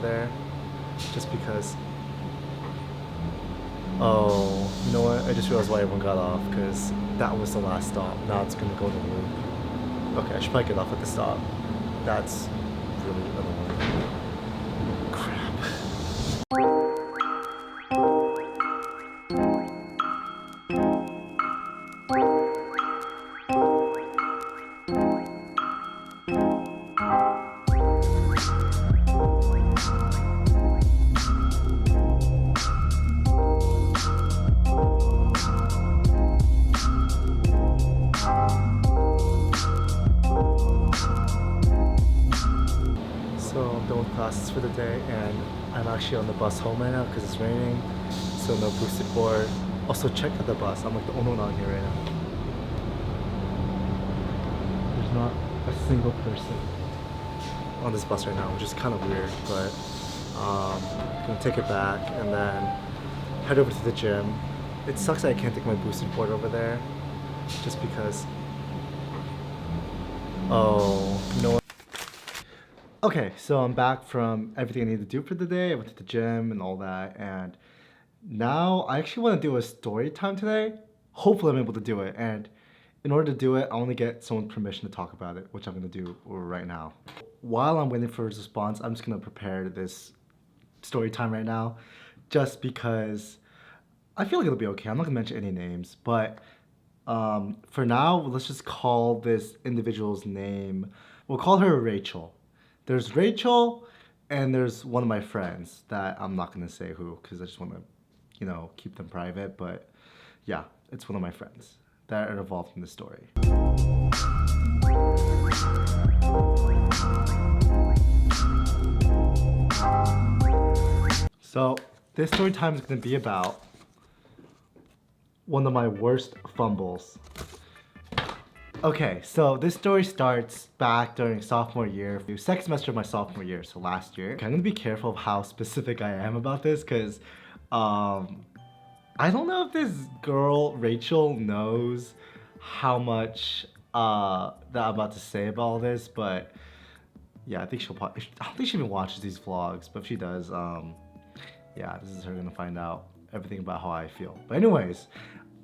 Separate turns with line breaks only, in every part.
there, just because. Oh, you know what? I just realized why everyone got off, because that was the last stop. Now it's gonna go to loop. Okay, I should probably get off at the stop. That's really annoying. Crap. So I'm done with classes for the day, and I'm actually on the bus home right now because it's raining, so no boosted board. Also, check out the bus. I'm like the only one on here right now. There's not a single person on this bus right now, which is kind of weird, but I'm gonna take it back and then head over to the gym. It sucks that I can't take my boosted board over there, just because. Oh, you know what? Okay, so I'm back from everything I need to do for the day. I went to the gym and all that, and now I actually want to do a story time today. Hopefully I'm able to do it, and in order to do it, I want to get someone's permission to talk about it, which I'm going to do right now. While I'm waiting for his response, I'm just going to prepare this story time right now, just because I feel like it'll be okay. I'm not going to mention any names, but for now, let's just call this individual's name. We'll call her Rachel. There's Rachel, and there's one of my friends that I'm not gonna say who, because I just want to, you know, keep them private. But yeah, it's one of my friends that are involved in the story. So this story time is gonna be about one of my worst fumbles. Okay, so this story starts back during sophomore year, second semester of my sophomore year, so last year. Okay, I'm gonna be careful of how specific I am about this, because I don't know if this girl, Rachel, knows how much that I'm about to say about all this, but yeah, I think she'll probably, I don't think she even watches these vlogs, but if she does, yeah, this is her gonna find out everything about how I feel. But anyways,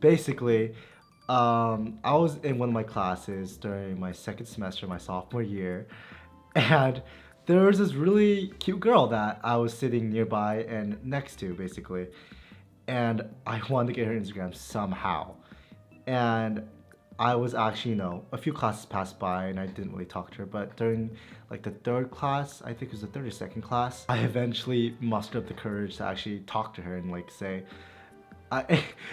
basically, I was in one of my classes during my second semester, my sophomore year, and there was this really cute girl that I was sitting nearby and next to, basically, and I wanted to get her Instagram somehow. And I was actually, you know, a few classes passed by and I didn't really talk to her, but during like the third class, I think it was the third or second class, I eventually mustered up the courage to actually talk to her and like say,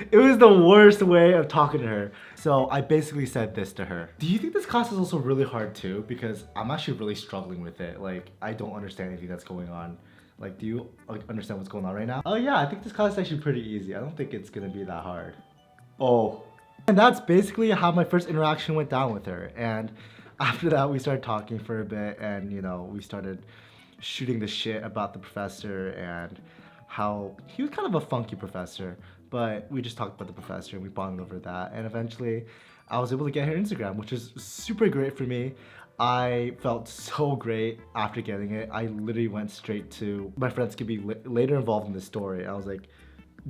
it was the worst way of talking to her. So I basically said this to her. Do you think this class is also really hard too? Because I'm actually really struggling with it. Like, I don't understand anything that's going on. Like, do you understand what's going on right now? Oh yeah, I think this class is actually pretty easy. I don't think it's gonna be that hard. Oh. And that's basically how my first interaction went down with her. And after that, we started talking for a bit and, you know, we started shooting the shit about the professor and how he was kind of a funky professor. But we just talked about the professor and we bonded over that. And eventually I was able to get her Instagram, which is super great for me. I felt so great after getting it. I literally went straight to my friends could be later involved in the story. I was like,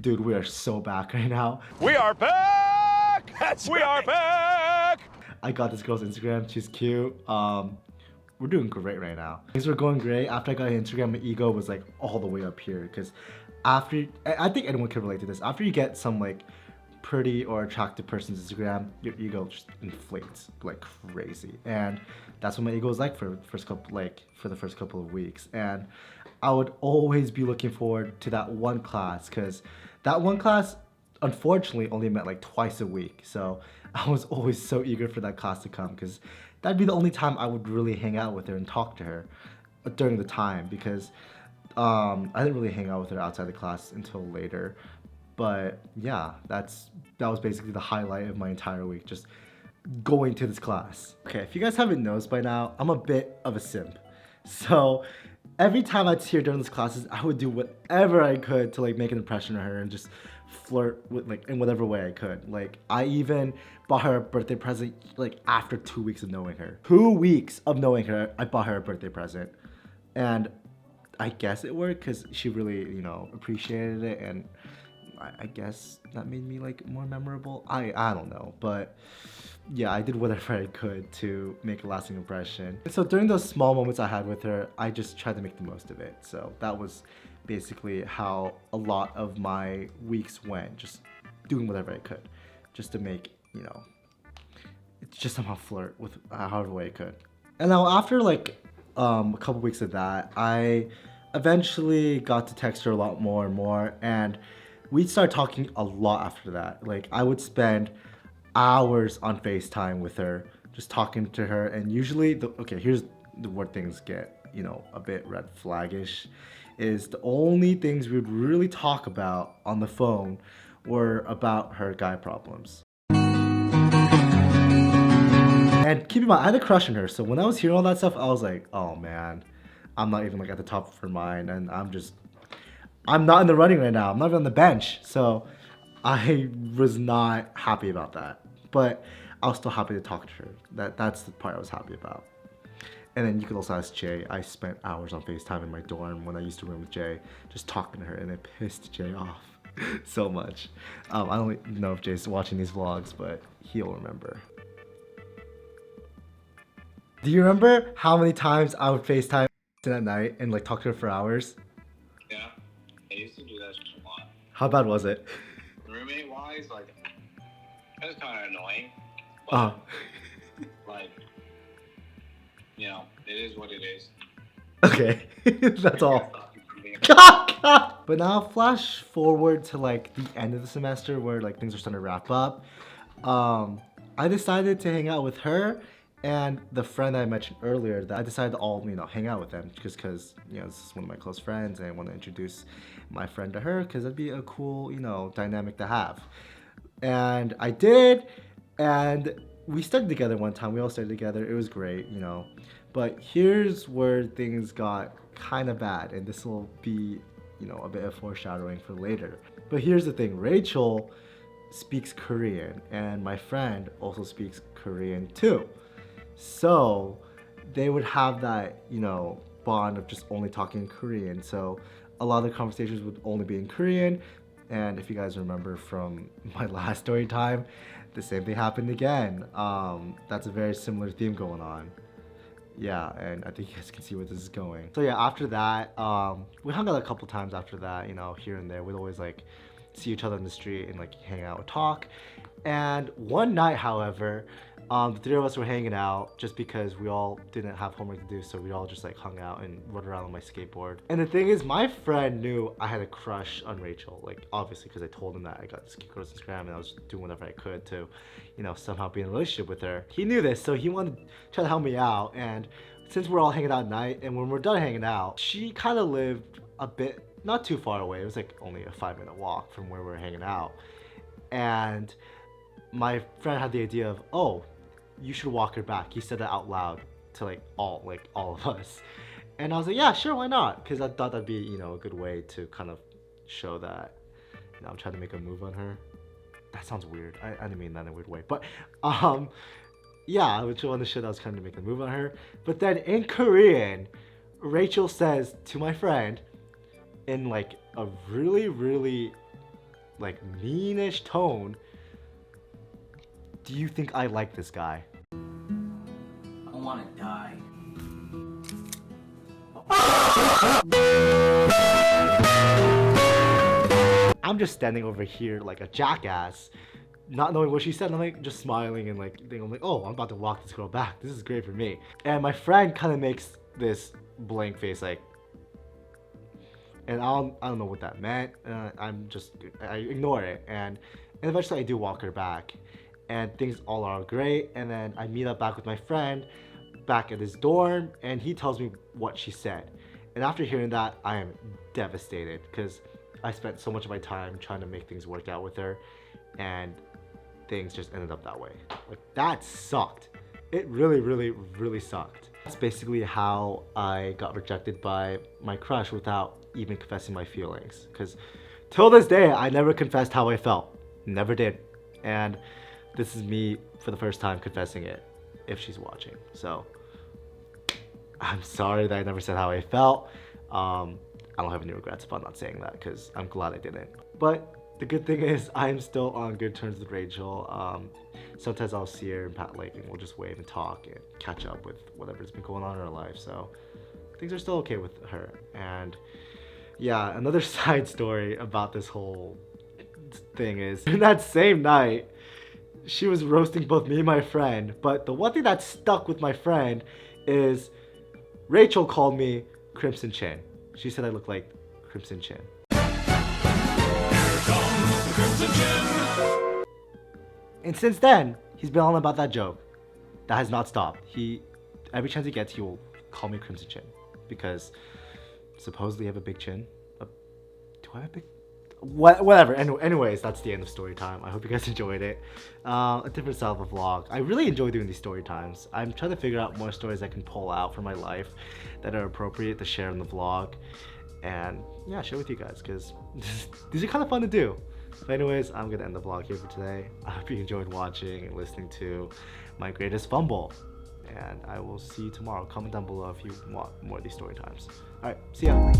dude, we are so back right now.
We are back! We are back!
I got this girl's Instagram. She's cute. We're doing great right now. Things were going great. After I got her Instagram, my ego was like all the way up here because after, I think anyone can relate to this. After you get some like pretty or attractive person's Instagram, your ego just inflates like crazy. And that's what my ego was like for the first couple of weeks. And I would always be looking forward to that one class because that one class unfortunately only met like twice a week. So I was always so eager for that class to come because that'd be the only time I would really hang out with her and talk to her during the time because I didn't really hang out with her outside the class until later. But yeah, that was basically the highlight of my entire week, just going to this class. Okay, if you guys haven't noticed by now, I'm a bit of a simp. So every time I'd see her during these classes, I would do whatever I could to like make an impression on her and just flirt with like in whatever way I could. Like I even bought her a birthday present like after 2 weeks of knowing her. 2 weeks of knowing her, I bought her a birthday present. And I guess it worked because she really, appreciated it, and I guess that made me like more memorable. I don't know, but yeah, I did whatever I could to make a lasting impression. And so during those small moments I had with her, I just tried to make the most of it. So that was basically how a lot of my weeks went, just doing whatever I could, just to make, just somehow flirt with however way I could. And now after like a couple weeks of that, I eventually got to text her a lot more and more, and we'd start talking a lot after that. Like I would spend hours on FaceTime with her, just talking to her, and usually here's where things get, a bit red flaggish, is the only things we would really talk about on the phone were about her guy problems. And keep in mind, I had a crush on her, so when I was hearing all that stuff, I was like, oh man, I'm not even like at the top of her mind, and I'm not in the running right now. I'm not even on the bench, so I was not happy about that. But I was still happy to talk to her. That's the part I was happy about. And then you could also ask Jay. I spent hours on FaceTime in my dorm when I used to room with Jay, just talking to her, and it pissed Jay off so much. I don't know if Jay's watching these vlogs, but he'll remember. Do you remember how many times I would FaceTime at night and like talk to her for hours?
Yeah, I used to do that a lot.
How bad was it?
Roommate-wise, like, it was kind of annoying. But, like, it is what it is.
Okay, that's all. But now flash forward to like the end of the semester where like things are starting to wrap up. I decided to hang out with her and the friend that I mentioned earlier. That I decided to all hang out with them because this is one of my close friends, and I want to introduce my friend to her because that'd be a cool dynamic to have. And I did, and we studied together one time. We all studied together. It was great, But here's where things got kind of bad, and this will be a bit of foreshadowing for later. But here's the thing: Rachel speaks Korean, and my friend also speaks Korean too. So they would have that, bond of just only talking Korean. So a lot of the conversations would only be in Korean. And if you guys remember from my last story time, the same thing happened again. That's a very similar theme going on. Yeah, and I think you guys can see where this is going. So yeah, after that, we hung out a couple times after that, here and there. We'd always like see each other in the street and like hang out and talk. And one night, however, the three of us were hanging out just because we all didn't have homework to do, so we all just like hung out and rode around on my skateboard. And the thing is, my friend knew I had a crush on Rachel, like obviously because I told him that I got this girl's Instagram and I was doing whatever I could to, somehow be in a relationship with her. He knew this, so he wanted to try to help me out. And since we're all hanging out at night, and when we're done hanging out, she kind of lived a bit, not too far away. It was like only a 5-minute walk from where we were hanging out. And my friend had the idea of, oh, you should walk her back. He said that out loud to like all of us. And I was like, yeah, sure, why not? Because I thought that'd be, a good way to kind of show that, I'm trying to make a move on her. That sounds weird. I didn't mean that in a weird way. But, yeah, I was wanted to show that I was kind of making a move on her. But then in Korean, Rachel says to my friend in like a really, really like meanish tone, do you think I like this guy?
I want to die.
I'm just standing over here like a jackass, not knowing what she said. I'm like just smiling and like thinking, I'm like, oh, I'm about to walk this girl back. This is great for me. And my friend kind of makes this blank face, like, and I don't know what that meant. I ignore it, and eventually I do walk her back, and things all are great. And then I meet up back with my friend back at his dorm, and he tells me what she said. And after hearing that, I am devastated because I spent so much of my time trying to make things work out with her, and things just ended up that way. Like, that sucked. It really, really, really sucked. That's basically how I got rejected by my crush without even confessing my feelings. Because till this day, I never confessed how I felt. Never did. And this is me for the first time confessing it, if she's watching. So I'm sorry that I never said how I felt. I don't have any regrets about not saying that because I'm glad I didn't. But the good thing is I'm still on good terms with Rachel. Sometimes I'll see her in Pat Lake and we'll just wave and talk and catch up with whatever's been going on in her life. So things are still okay with her. And yeah, another side story about this whole thing is in that same night, she was roasting both me and my friend. But the one thing that stuck with my friend is Rachel called me Crimson Chin. She said I look like Crimson Chin. And since then, he's been on about that joke. That has not stopped. Every chance he gets, he will call me Crimson Chin. Because supposedly I have a big chin. Do I have a big... Whatever. Anyways, that's the end of story time. I hope you guys enjoyed it. A different style of vlog. I really enjoy doing these story times. I'm trying to figure out more stories I can pull out from my life that are appropriate to share in the vlog. And yeah, share with you guys because these are kind of fun to do. But anyways, I'm gonna end the vlog here for today. I hope you enjoyed watching and listening to my greatest fumble. And I will see you tomorrow. Comment down below if you want more of these story times. Alright, see ya.